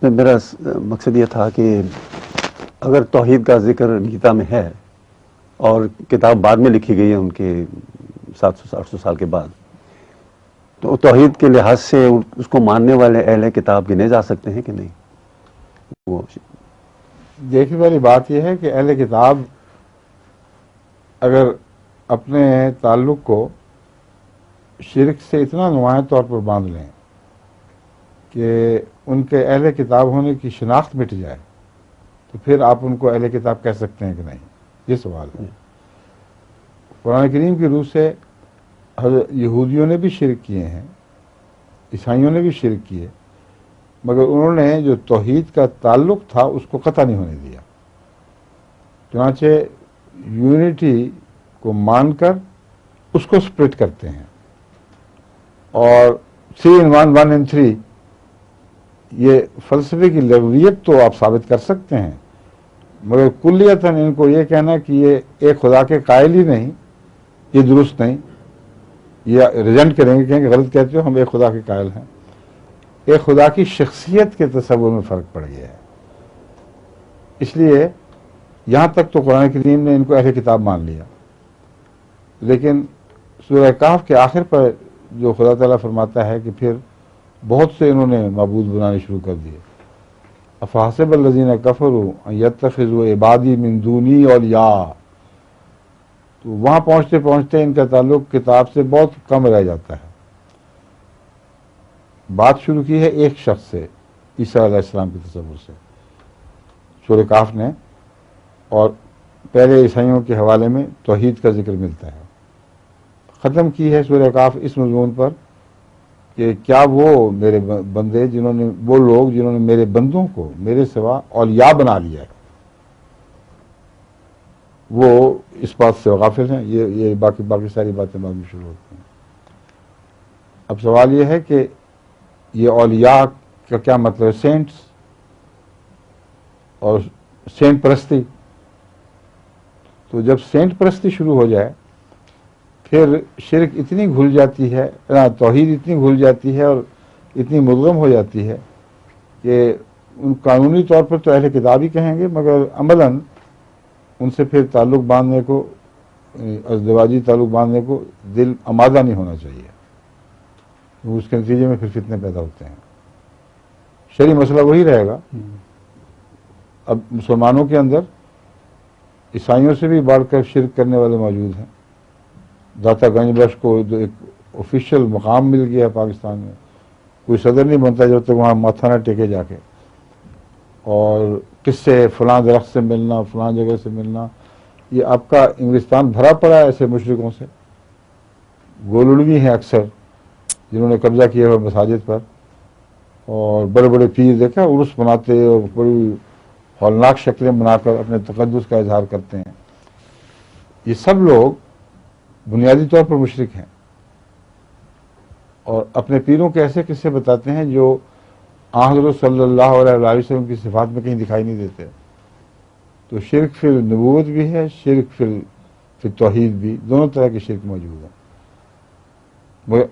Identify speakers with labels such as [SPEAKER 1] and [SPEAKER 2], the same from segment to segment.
[SPEAKER 1] اس میں میرا مقصد یہ تھا کہ اگر توحید کا ذکر گیتا میں ہے اور کتاب بعد میں لکھی گئی ہے ان کے 700-800 سال کے بعد، تو توحید کے لحاظ سے اس کو ماننے والے اہل کتاب گنے جا سکتے ہیں کہ نہیں؟ وہ
[SPEAKER 2] دیکھنے والی بات یہ ہے کہ اہل کتاب اگر اپنے تعلق کو شرک سے اتنا نمایاں طور پر باندھ لیں کہ ان کے اہل کتاب ہونے کی شناخت مٹ جائے، تو پھر آپ ان کو اہل کتاب کہہ سکتے ہیں کہ نہیں؟ یہ سوال ہے۔ قرآن کریم کی روح سے یہودیوں نے بھی شرک کیے ہیں، عیسائیوں نے بھی شرک کیے، مگر انہوں نے جو توحید کا تعلق تھا اس کو قطع نہیں ہونے دیا۔ چنانچہ یونٹی کو مان کر اس کو سپلٹ کرتے ہیں، اور 3 in 1 1 in 3 یہ فلسفے کی لغویت تو آپ ثابت کر سکتے ہیں، مگر کلیتاً ان کو یہ کہنا کہ یہ ایک خدا کے قائل ہی نہیں، یہ درست نہیں۔ یہ ریجنٹ کریں گے، کہیں گے غلط کہتے ہو، ہم ایک خدا کے قائل ہیں۔ ایک خدا کی شخصیت کے تصور میں فرق پڑ گیا ہے۔ اس لیے یہاں تک تو قرآن کریم نے ان کو اہل کتاب مان لیا، لیکن سورہ کہف کے آخر پر جو خدا تعالیٰ فرماتا ہے کہ پھر بہت سے انہوں نے معبود بنانے شروع کر دیے۔ افحسب الذین کفروا ان یتخذوا عبادی من دونی اولیاء، تو وہاں پہنچتے پہنچتے ان کا تعلق کتاب سے بہت کم رہ جاتا ہے۔ بات شروع کی ہے ایک شخص سے، عیسیٰ علیہ السلام کے تصور سے سورہ کہف نے، اور پہلے عیسائیوں کے حوالے میں توحید کا ذکر ملتا ہے۔ ختم کی ہے سورہ کہف اس مضمون پر کہ کیا وہ میرے بندے وہ لوگ جنہوں نے میرے بندوں کو میرے سوا اولیاء بنا لیا ہے، وہ اس بات سے غافل ہیں۔ یہ باقی ساری باتیں بعد میں شروع ہوتی ہیں۔ اب سوال یہ ہے کہ یہ اولیاء کا کیا مطلب ہے؟ سینٹس اور سینٹ پرستی۔ تو جب سینٹ پرستی شروع ہو جائے پھر شرک اتنی گھل جاتی ہے، توحید اتنی گھل جاتی ہے اور اتنی مدغم ہو جاتی ہے کہ ان قانونی طور پر تو اہل کتاب ہی کہیں گے، مگر عملاً ان سے پھر تعلق باندھنے کو، ازدواجی تعلق باندھنے کو دل آمادہ نہیں ہونا چاہیے۔ اس کے نتیجے میں پھر فتنے پیدا ہوتے ہیں۔ شرعی مسئلہ وہی رہے گا۔ اب مسلمانوں کے اندر عیسائیوں سے بھی بڑھ کر شرک کرنے والے موجود ہیں۔ داتا گنج بخش کو ایک آفیشیل مقام مل گیا ہے پاکستان میں، کوئی صدر نہیں بنتا جب تک وہاں ماتھا نہ ٹیکے جا کے، اور قصے فلاں درخت سے ملنا، فلاں جگہ سے ملنا، یہ آپ کا انگلستان بھرا پڑا ہے ایسے مشرکوں سے۔ گولڑوی ہیں اکثر جنہوں نے قبضہ کیا ہوا مساجد پر، اور بڑے بڑے پیر دیکھا عرس مناتے اور بڑی ہولناک شکلیں بنا کر اپنے تقدس کا اظہار کرتے ہیں۔ یہ سب لوگ بنیادی طور پر مشرک ہیں، اور اپنے پیروں کے ایسے قصے بتاتے ہیں جو حضرت صلی اللہ علیہ وسلم کی صفات میں کہیں دکھائی نہیں دیتے۔ تو شرک فی النبوت بھی ہے، شرک فی توحید بھی، دونوں طرح کے شرک موجود ہیں۔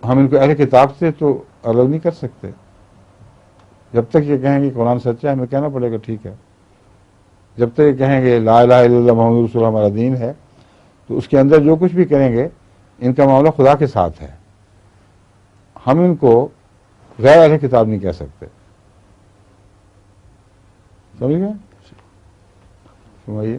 [SPEAKER 2] ہم ان کو اہل کتاب سے تو الگ نہیں کر سکتے۔ جب تک یہ کہیں گے قرآن سچا ہے، ہمیں کہنا پڑے گا ٹھیک ہے۔ جب تک یہ کہیں گے لا الہ الا اللہ محمد رسول اللہ ہمارا دین ہے، تو اس کے اندر جو کچھ بھی کریں گے ان کا معاملہ خدا کے ساتھ ہے۔ ہم ان کو غیر اہل کتاب نہیں کہہ سکتے۔ سمجھ گئے؟ سمجھیے۔